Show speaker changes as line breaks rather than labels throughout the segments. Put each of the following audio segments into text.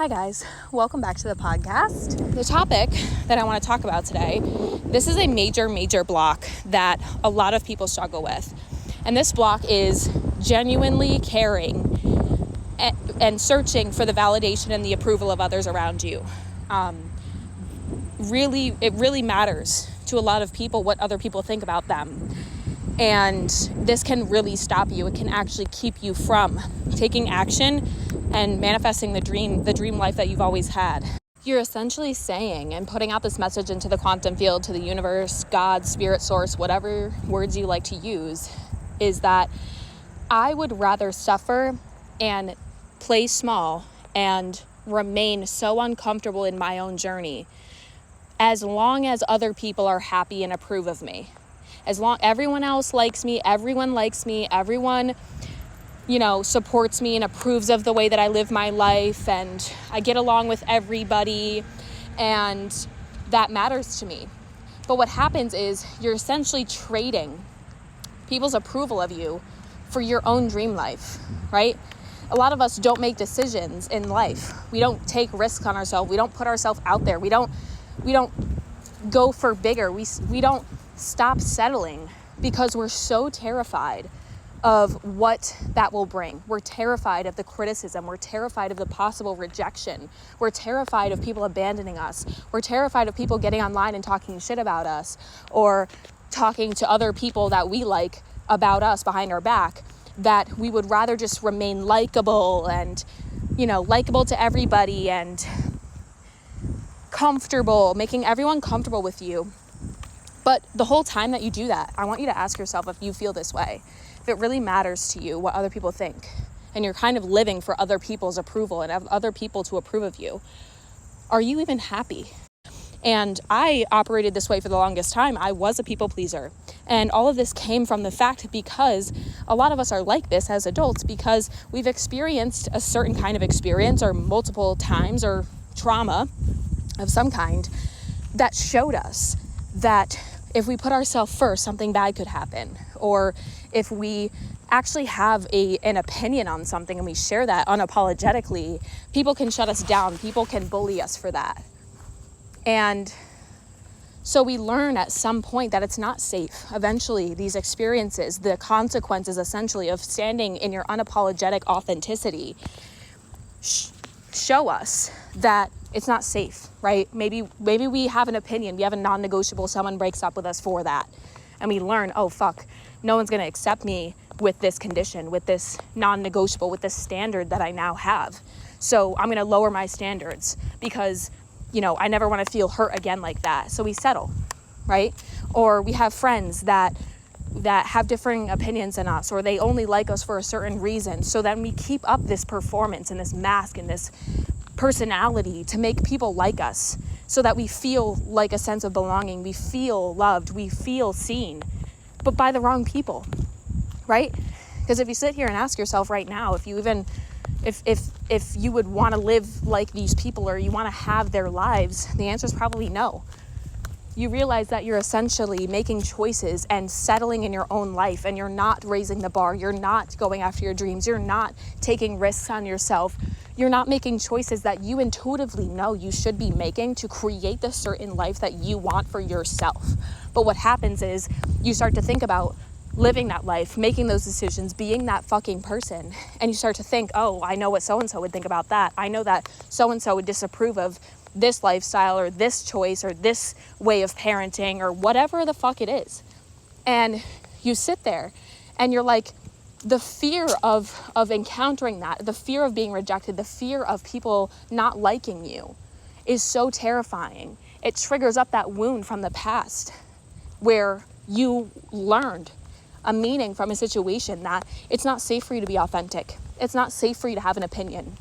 Hi guys, welcome back to the podcast. The topic that I want to talk about today, this is a major block that a lot of people struggle with. And this block is genuinely caring and searching for the validation and the approval of others around you. It really matters to a lot of people what other people think about them. And this can really stop you. It can actually keep you from taking action and manifesting the dream life that you've always had. You're essentially saying and putting out this message into the quantum field, to the universe, God, spirit, source, whatever words you like to use, is that I would rather suffer and play small and remain so uncomfortable in my own journey as long as other people are happy and approve of me. As long everyone else likes me, everyone supports me and approves of the way that I live my life, and I get along with everybody, and that matters to me. But what happens is you're essentially trading people's approval of you for your own dream life, right? A lot of us don't make decisions in life. We don't take risks on ourselves. We don't put ourselves out there. We don't go for bigger. We don't stop settling because we're so terrified of what that will bring. We're terrified of the criticism. We're terrified of the possible rejection. We're terrified of people abandoning us. We're terrified of people getting online and talking shit about us, or talking to other people that we like about us behind our back, that we would rather just remain likable and, likable to everybody and comfortable, making everyone comfortable with you. But the whole time that you do that, I want you to ask yourself if you feel this way. If it really matters to you what other people think, and you're kind of living for other people's approval and other people to approve of you, are you even happy? And I operated this way for the longest time. I was a people pleaser. And all of this came from the fact because a lot of us are like this as adults because we've experienced a certain kind of experience, or multiple times, or trauma of some kind that showed us that if we put ourselves first, something bad could happen. Or if we actually have an opinion on something and we share that unapologetically, people can shut us down. People can bully us for that. And so we learn at some point that it's not safe. Eventually, these experiences, the consequences essentially of standing in your unapologetic authenticity, show us that it's not safe, right? Maybe we have an opinion, we have a non-negotiable, someone breaks up with us for that. And we learn, oh fuck, no one's gonna accept me with this condition, with this non-negotiable, with this standard that I now have. So I'm gonna lower my standards because, I never wanna feel hurt again like that. So we settle, right? Or we have friends that have differing opinions than us, or they only like us for a certain reason. So then we keep up this performance and this mask and this personality to make people like us, so that we feel like a sense of belonging, we feel loved, we feel seen, but by the wrong people, right? Because if you sit here and ask yourself right now, if you would want to live like these people, or you want to have their lives, the answer is probably no. You realize that you're essentially making choices and settling in your own life, and you're not raising the bar, you're not going after your dreams, you're not taking risks on yourself. You're not making choices that you intuitively know you should be making to create the certain life that you want for yourself. But what happens is you start to think about living that life, making those decisions, being that fucking person. And you start to think, oh, I know what so-and-so would think about that. I know that so-and-so would disapprove of this lifestyle, or this choice, or this way of parenting, or whatever the fuck it is. And you sit there and you're like, the fear of encountering that, the fear of being rejected, the fear of people not liking you is so terrifying. It triggers up that wound from the past where you learned a meaning from a situation that it's not safe for you to be authentic. It's not safe for you to have an opinion.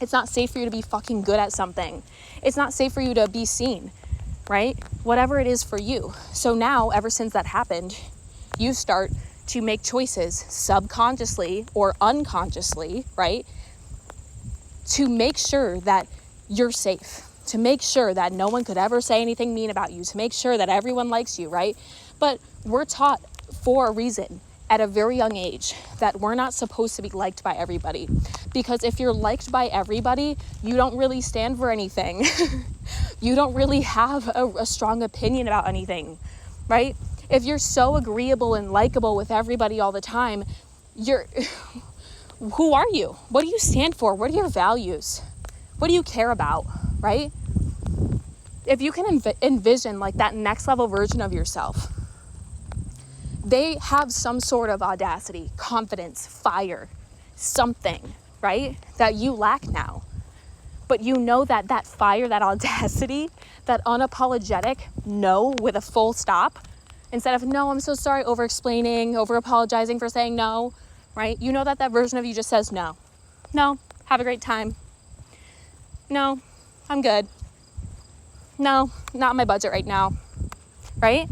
It's not safe for you to be fucking good at something. It's not safe for you to be seen, right? Whatever it is for you. So now, ever since that happened, you start to make choices subconsciously or unconsciously, right? To make sure that you're safe, to make sure that no one could ever say anything mean about you, to make sure that everyone likes you, right? But we're taught for a reason at a very young age that we're not supposed to be liked by everybody. Because if you're liked by everybody, you don't really stand for anything. You don't really have a strong opinion about anything, right? If you're so agreeable and likable with everybody all the time, who are you? What do you stand for? What are your values? What do you care about, right? If you can envision like that next level version of yourself, they have some sort of audacity, confidence, fire, something, right? That you lack now. But you know that fire, that audacity, that unapologetic no with a full stop, instead of no, I'm so sorry, over-explaining, over-apologizing for saying no, right? You know that version of you just says no. No, have a great time. No, I'm good. No, not on my budget right now, right?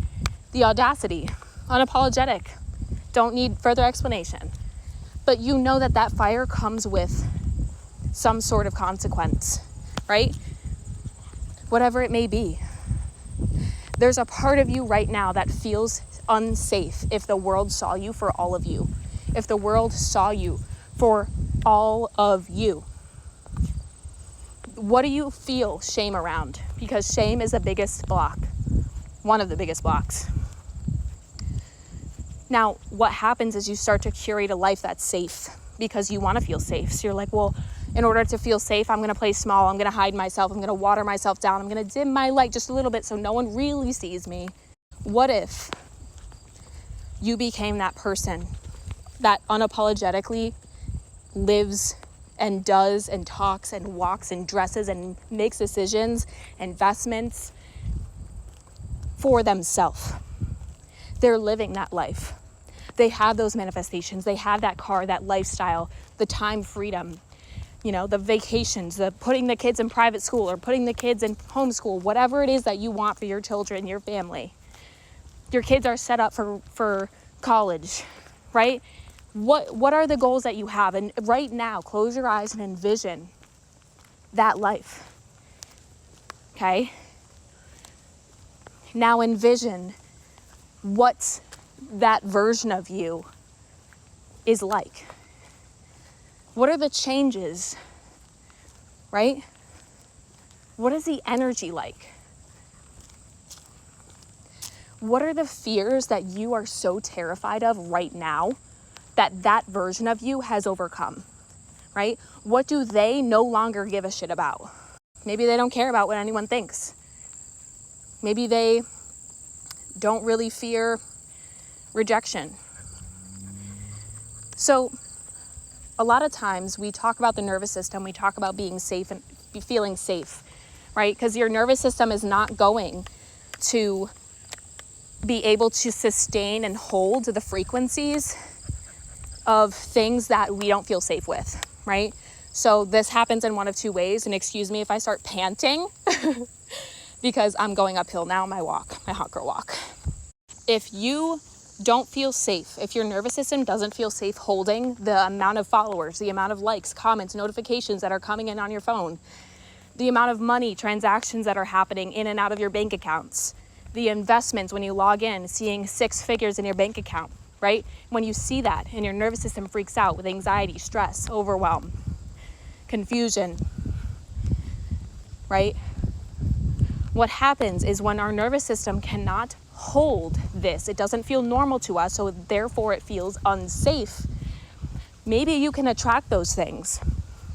The audacity, unapologetic, don't need further explanation. But you know that fire comes with some sort of consequence, right? Whatever it may be. There's a part of you right now that feels unsafe if the world saw you for all of you. If the world saw you for all of you. What do you feel shame around? Because shame is the biggest block. One of the biggest blocks. Now, what happens is you start to curate a life that's safe because you want to feel safe. So you're like, well, in order to feel safe, I'm going to play small. I'm going to hide myself. I'm going to water myself down. I'm going to dim my light just a little bit so no one really sees me. What if you became that person that unapologetically lives and does and talks and walks and dresses and makes decisions, investments for themselves? They're living that life. They have those manifestations. They have that car, that lifestyle, the time freedom, the vacations, the putting the kids in private school or putting the kids in homeschool, whatever it is that you want for your children, your family. Your kids are set up for college, right? What are the goals that you have? And right now, close your eyes and envision that life. Okay? Now envision what that version of you is like. What are the changes, right? What is the energy like? What are the fears that you are so terrified of right now that version of you has overcome, right? What do they no longer give a shit about? Maybe they don't care about what anyone thinks. Maybe they don't really fear rejection. So a lot of times we talk about the nervous system, we talk about being safe and feeling safe, right? Because your nervous system is not going to be able to sustain and hold the frequencies of things that we don't feel safe with, right? So this happens in one of two ways, and excuse me if I start panting because I'm going uphill now, my hot girl walk. If you don't feel safe, if your nervous system doesn't feel safe holding the amount of followers, the amount of likes, comments, notifications that are coming in on your phone, the amount of money, transactions that are happening in and out of your bank accounts, the investments when you log in, seeing 6 figures in your bank account, right? When you see that and your nervous system freaks out with anxiety, stress, overwhelm, confusion, right? What happens is when our nervous system cannot hold this, it doesn't feel normal to us, so therefore it feels unsafe. Maybe you can attract those things,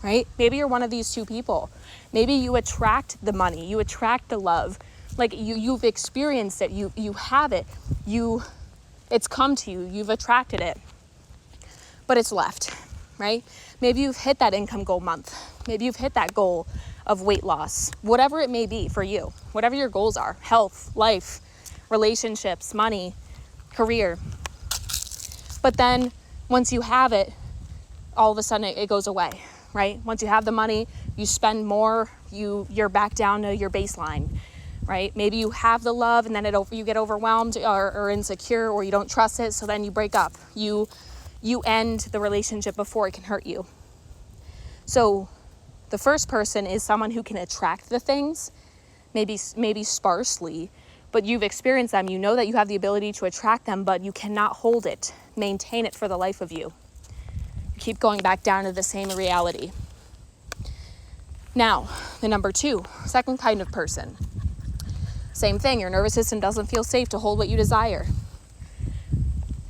right? Maybe you're one of these two people. Maybe you attract the money, you attract the love. Like you've experienced it, you have it, it's come to you, you've attracted it, but it's left, right? Maybe you've hit that income goal month. Maybe you've hit that goal of weight loss, whatever it may be for you, whatever your goals are, health, life, relationships, money, career. But then once you have it, all of a sudden it goes away, right? Once you have the money, you spend more, you're back down to your baseline, right? Maybe you have the love and then you get overwhelmed or insecure, or you don't trust it, so then you break up. You end the relationship before it can hurt you. So the first person is someone who can attract the things, maybe sparsely, but you've experienced them. You know that you have the ability to attract them, but you cannot hold it, maintain it for the life of you. You keep going back down to the same reality. Now, the number 2, second kind of person. Same thing, your nervous system doesn't feel safe to hold what you desire.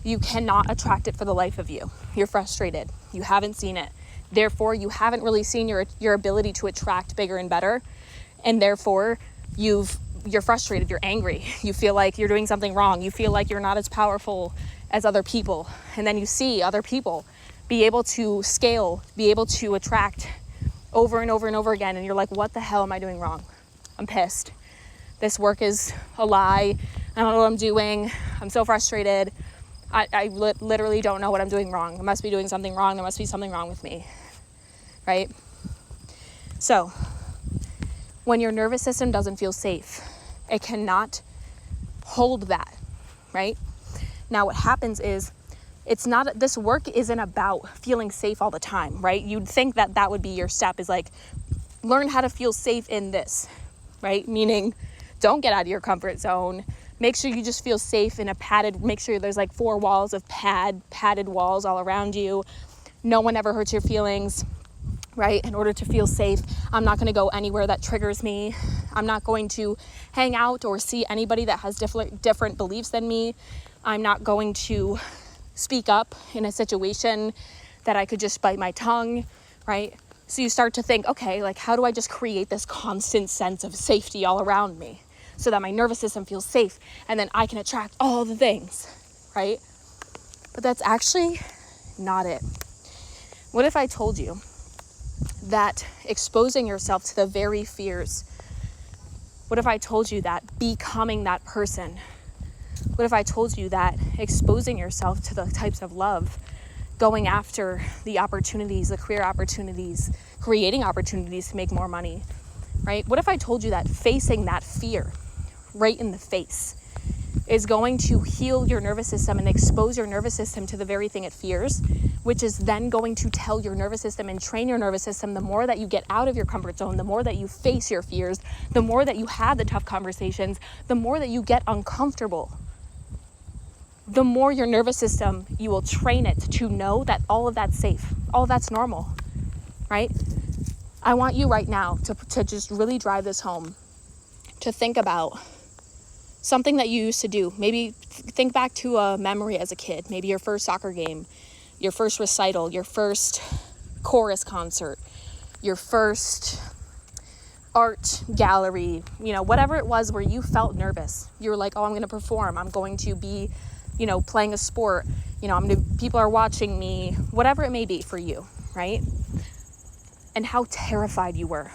You cannot attract it for the life of you. You're frustrated. You haven't seen it. Therefore, you haven't really seen your ability to attract bigger and better. And therefore, you're frustrated. You're angry. You feel like you're doing something wrong. You feel like you're not as powerful as other people. And then you see other people be able to scale, be able to attract over and over and over again. And you're like, what the hell am I doing wrong? I'm pissed. This work is a lie. I don't know what I'm doing. I'm so frustrated. I literally don't know what I'm doing wrong. I must be doing something wrong. There must be something wrong with me, right? So when your nervous system doesn't feel safe, it cannot hold that, right? Now what happens is this work isn't about feeling safe all the time, right? You'd think that would be your step, is like, learn how to feel safe in this, right? Meaning, don't get out of your comfort zone. Make sure you just feel safe in make sure there's like 4 walls of padded walls all around you. No one ever hurts your feelings, right? In order to feel safe, I'm not going to go anywhere that triggers me. I'm not going to hang out or see anybody that has different beliefs than me. I'm not going to speak up in a situation that I could just bite my tongue, right? So you start to think, okay, like, how do I just create this constant sense of safety all around me, so that my nervous system feels safe, and then I can attract all the things, right? But that's actually not it. What if I told you that exposing yourself to the very fears, what if I told you that becoming that person, what if I told you that exposing yourself to the types of love, going after the opportunities, the career opportunities, creating opportunities to make more money, right? What if I told you that facing that fear right in the face is going to heal your nervous system and expose your nervous system to the very thing it fears, which is then going to tell your nervous system and train your nervous system, the more that you get out of your comfort zone, the more that you face your fears, the more that you have the tough conversations, the more that you get uncomfortable, the more your nervous system, you will train it to know that all of that's safe, all of that's normal, right? I want you right now to just really drive this home, to think about something that you used to do. Maybe think back to a memory as a kid, maybe your first soccer game, your first recital, your first chorus concert, your first art gallery, whatever it was where you felt nervous. You were like, oh, I'm going to perform. I'm going to be, playing a sport. People are watching me, whatever it may be for you, right? And how terrified you were.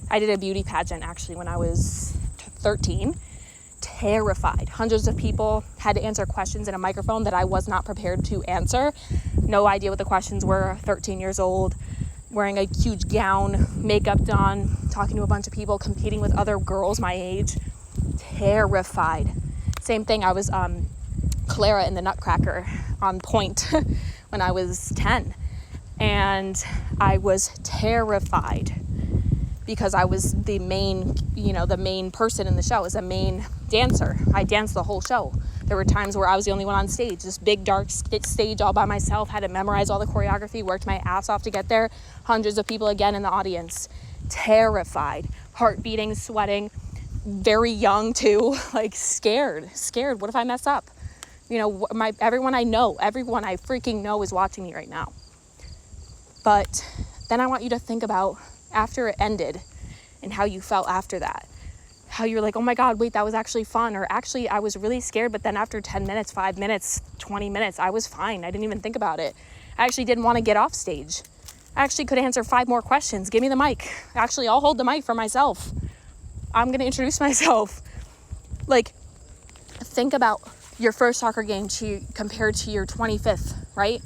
I did a beauty pageant actually when I was 13. Terrified. Hundreds of people had to answer questions in a microphone that I was not prepared to answer. No idea what the questions were. 13 years old, wearing a huge gown, makeup done, talking to a bunch of people, competing with other girls my age. Terrified. Same thing, I was Clara in the Nutcracker on Point when I was 10. And I was terrified because I was the main person in the show. I was a main dancer. I danced the whole show. There were times where I was the only one on stage, this big dark stage all by myself, had to memorize all the choreography, worked my ass off to get there. Hundreds of people again in the audience. Terrified, heart beating, sweating, very young too, like scared. What if I mess up? Everyone I freaking know is watching me right now. But then I want you to think about after it ended and how you felt after that. How you're like, oh my God, wait, that was actually fun. Or actually, I was really scared, but then after 10 minutes, 5 minutes, 20 minutes, I was fine. I didn't even think about it. I actually didn't want to get off stage. I actually could answer 5 more questions. Give me the mic. Actually, I'll hold the mic for myself. I'm going to introduce myself. Like, think about your first soccer game compared to your 25th, right?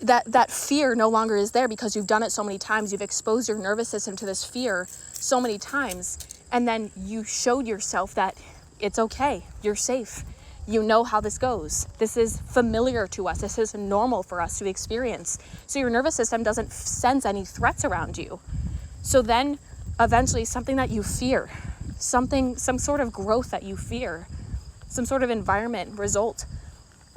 That fear no longer is there because you've done it so many times. You've exposed your nervous system to this fear so many times. And then you showed yourself that it's okay. You're safe. You know how this goes. This is familiar to us. This is normal for us to experience. So your nervous system doesn't sense any threats around you. So then eventually something that you fear some sort of growth that you fear, some sort of environment result.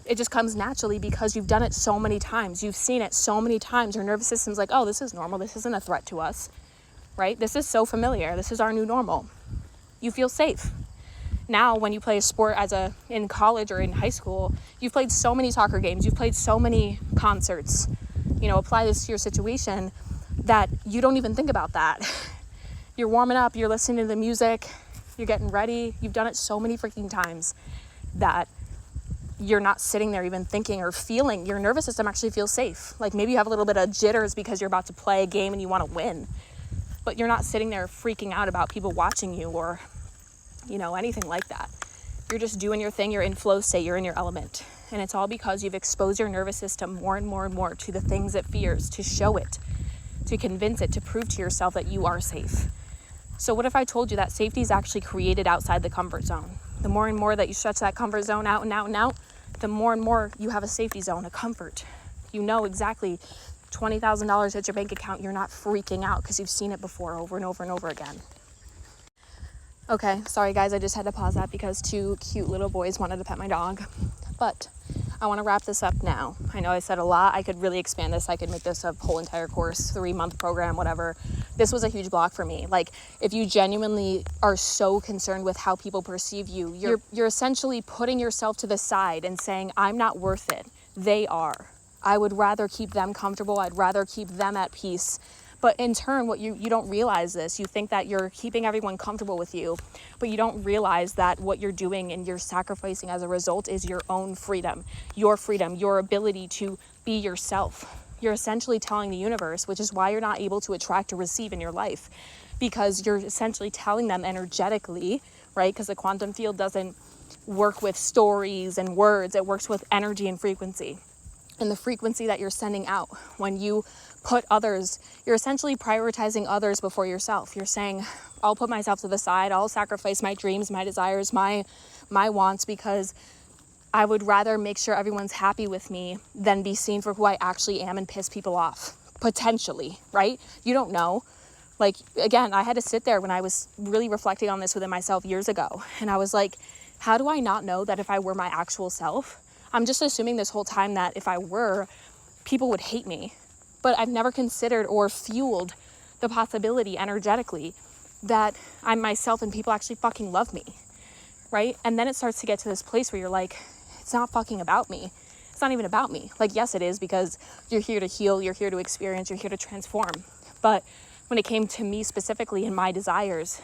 It just comes naturally because you've done it so many times. You've seen it so many times. Your nervous system's like, oh, this is normal. This isn't a threat to us, right? This is so familiar. This is our new normal. You feel safe. Now, when you play a sport in college or in high school, you've played so many soccer games. You've played so many concerts. Apply this to your situation that you don't even think about that. You're warming up. You're listening to the music. You're getting ready. You've done it so many freaking times that you're not sitting there even thinking or feeling. Your nervous system actually feels safe. Like maybe you have a little bit of jitters because you're about to play a game and you want to win, but you're not sitting there freaking out about people watching you or, anything like that. You're just doing your thing. You're in flow state. You're in your element. And it's all because you've exposed your nervous system more and more and more to the things it fears, to show it, to convince it, to prove to yourself that you are safe. So what if I told you that safety is actually created outside the comfort zone? The more and more that you stretch that comfort zone out and out and out, the more and more you have a safety zone, a comfort. You know exactly $20,000 hits your bank account. You're not freaking out because you've seen it before over and over and over again. Okay, sorry guys, I just had to pause that because 2 cute little boys wanted to pet my dog. But I want to wrap this up now. I know I said a lot. I could really expand this. I could make this a whole entire course, 3-month program, whatever. This was a huge block for me. Like, if you genuinely are so concerned with how people perceive you, you're essentially putting yourself to the side and saying, I'm not worth it. They are. I would rather keep them comfortable. I'd rather keep them at peace. But in turn, what you don't realize this. You think that you're keeping everyone comfortable with you, but you don't realize that what you're doing and you're sacrificing as a result is your own freedom, your ability to be yourself. You're essentially telling the universe, which is why you're not able to attract or receive in your life, because you're essentially telling them energetically, right? Because the quantum field doesn't work with stories and words. It works with energy and frequency. And the frequency that you're sending out when you put others, you're essentially prioritizing others before yourself. You're saying, I'll put myself to the side. I'll sacrifice my dreams, my desires, my wants, because I would rather make sure everyone's happy with me than be seen for who I actually am and piss people off, potentially, right? You don't know. Like, again, I had to sit there when I was really reflecting on this within myself years ago. And I was like, how do I not know that if I were my actual self? I'm just assuming this whole time that if I were, people would hate me. But I've never considered or fueled the possibility energetically that I'm myself and people actually fucking love me, right? And then it starts to get to this place where you're like, it's not fucking about me. It's not even about me. Like, yes, it is, because you're here to heal, you're here to experience, you're here to transform. But when it came to me specifically and my desires,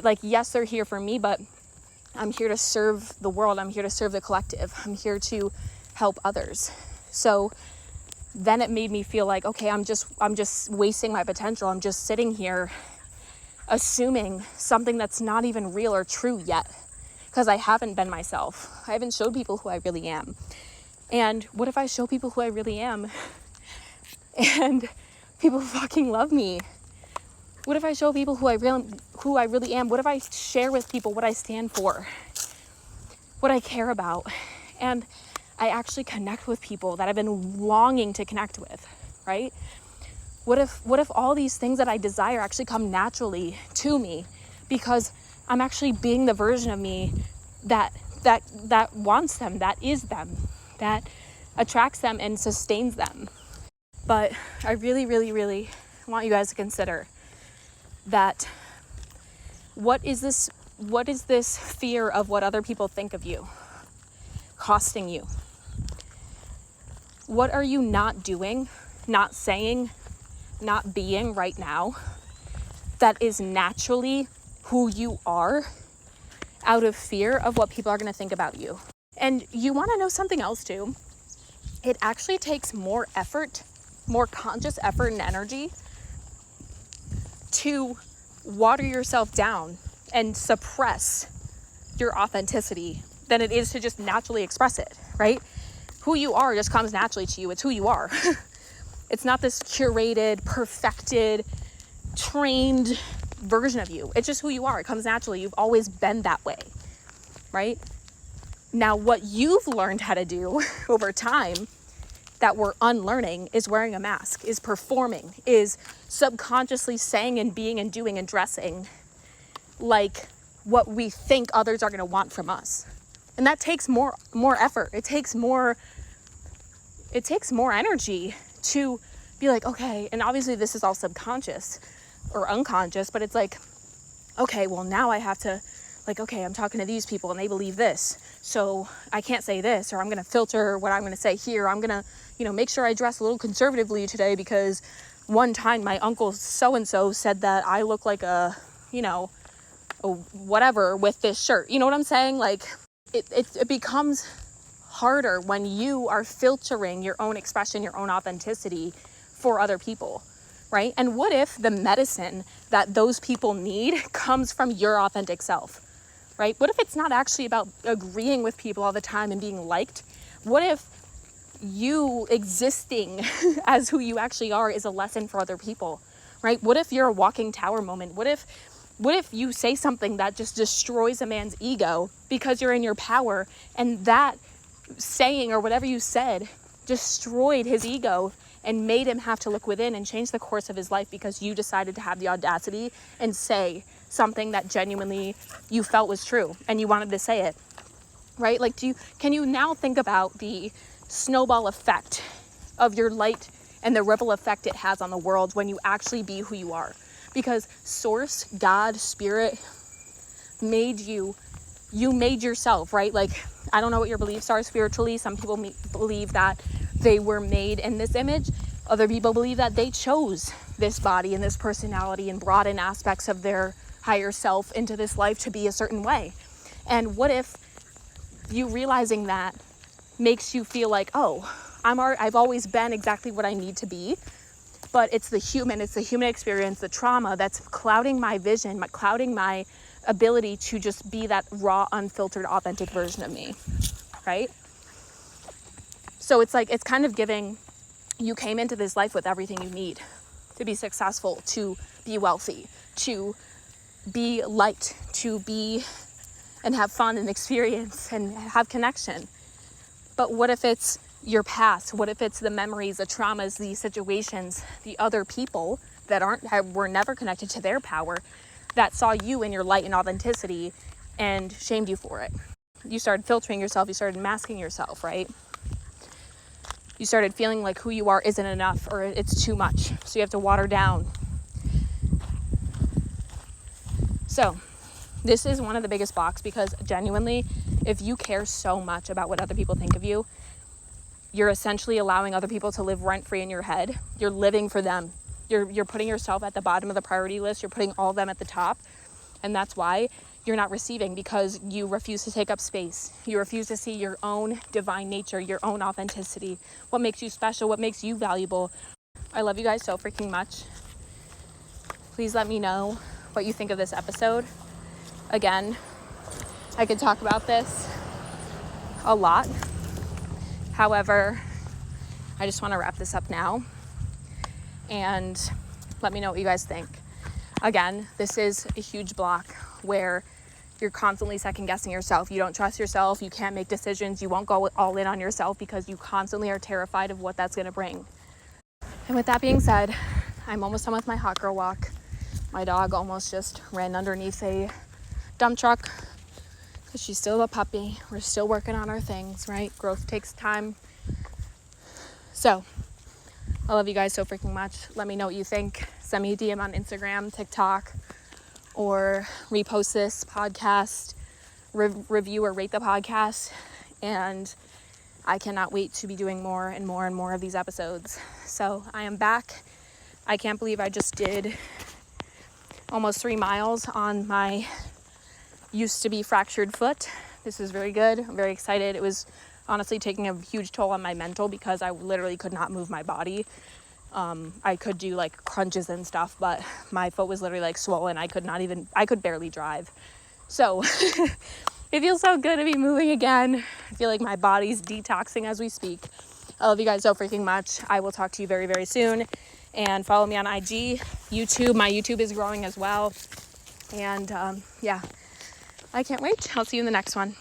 like, yes, they're here for me, but I'm here to serve the world. I'm here to serve the collective. I'm here to help others. So then it made me feel like, okay, I'm just wasting my potential. I'm just sitting here assuming something that's not even real or true yet, because I haven't been myself. I haven't showed people who I really am. And what if I show people who I really am and people fucking love me? What if I show people who I really am? What if I share with people what I stand for, what I care about, and I actually connect with people that I've been longing to connect with, right? What if all these things that I desire actually come naturally to me because I'm actually being the version of me that wants them, that is them, that attracts them and sustains them. But I really, really, really want you guys to consider that what is this fear of what other people think of you costing you? What are you not doing, not saying, not being right now that is naturally who you are out of fear of what people are going to think about you? And you want to know something else too? It actually takes more effort, more conscious effort and energy to water yourself down and suppress your authenticity than it is to just naturally express it, right? Who you are just comes naturally to you. It's who you are. It's not this curated, perfected, trained version of you. It's just who you are. It comes naturally. You've always been that way, right? Now, what you've learned how to do over time that we're unlearning is wearing a mask, is performing, is subconsciously saying and being and doing and dressing like what we think others are going to want from us. And that takes more effort. It takes more energy to be like, okay, and obviously this is all subconscious or unconscious, but it's like, okay, well now I have to, like, okay, I'm talking to these people and they believe this, so I can't say this, or I'm going to filter what I'm going to say here. I'm going to, make sure I dress a little conservatively today because one time my uncle so-and-so said that I look like a whatever with this shirt. You know what I'm saying? Like, it becomes harder when you are filtering your own expression, your own authenticity for other people, right? And what if the medicine that those people need comes from your authentic self, right? What if it's not actually about agreeing with people all the time and being liked? What if you existing as who you actually are is a lesson for other people, right? What if you're a walking tower moment? What if you say something that just destroys a man's ego because you're in your power, and that saying or whatever you said destroyed his ego and made him have to look within and change the course of his life because you decided to have the audacity and say something that genuinely you felt was true and you wanted to say it, right? Like, can you now think about the snowball effect of your light and the ripple effect it has on the world when you actually be who you are? Because source, God, spirit made you made yourself, right? Like, I don't know what your beliefs are spiritually. Some people believe that they were made in this image. Other people believe that they chose this body and this personality and brought in aspects of their higher self into this life to be a certain way. And what if you realizing that makes you feel like, oh, I've always been exactly what I need to be, but it's the human experience, the trauma that's clouding my vision, clouding my ability to just be that raw, unfiltered, authentic version of me, right? So it's like, it's kind of giving, you came into this life with everything you need to be successful, to be wealthy, to be light, to be and have fun and experience and have connection. But what if it's your past? What if it's the memories, the traumas, the situations, the other people that were never connected to their power that saw you in your light and authenticity and shamed you for it? You started filtering yourself. You started masking yourself, right? You started feeling like who you are isn't enough or it's too much. So you have to water down. So this is one of the biggest blocks because genuinely, if you care so much about what other people think of you, you're essentially allowing other people to live rent-free in your head. You're living for them. You're putting yourself at the bottom of the priority list. You're putting all of them at the top. And that's why you're not receiving, because you refuse to take up space. You refuse to see your own divine nature, your own authenticity, what makes you special, what makes you valuable. I love you guys so freaking much. Please let me know what you think of this episode. Again, I could talk about this a lot. However, I just want to wrap this up now and let me know what you guys think. Again, this is a huge block where you're constantly second guessing yourself. You don't trust yourself. You can't make decisions. You won't go all in on yourself because you constantly are terrified of what that's going to bring. And with that being said, I'm almost done with my hot girl walk. My dog almost just ran underneath a dump truck because she's still a puppy. We're still working on our things, right? Growth takes time. So I love you guys so freaking much. Let me know what you think. Send me a DM on Instagram, TikTok, or repost this podcast, review or rate the podcast. And I cannot wait to be doing more and more and more of these episodes. So I am back. I can't believe I just did almost 3 miles on my used to be fractured foot. This is very good. I'm very excited. It was honestly taking a huge toll on my mental because I literally could not move my body. I could do like crunches and stuff, but my foot was literally like swollen. I could barely drive. So it feels so good to be moving again. I feel like my body's detoxing as we speak. I love you guys so freaking much. I will talk to you very, very soon. And follow me on IG, YouTube. My YouTube is growing as well. And yeah, I can't wait. I'll see you in the next one.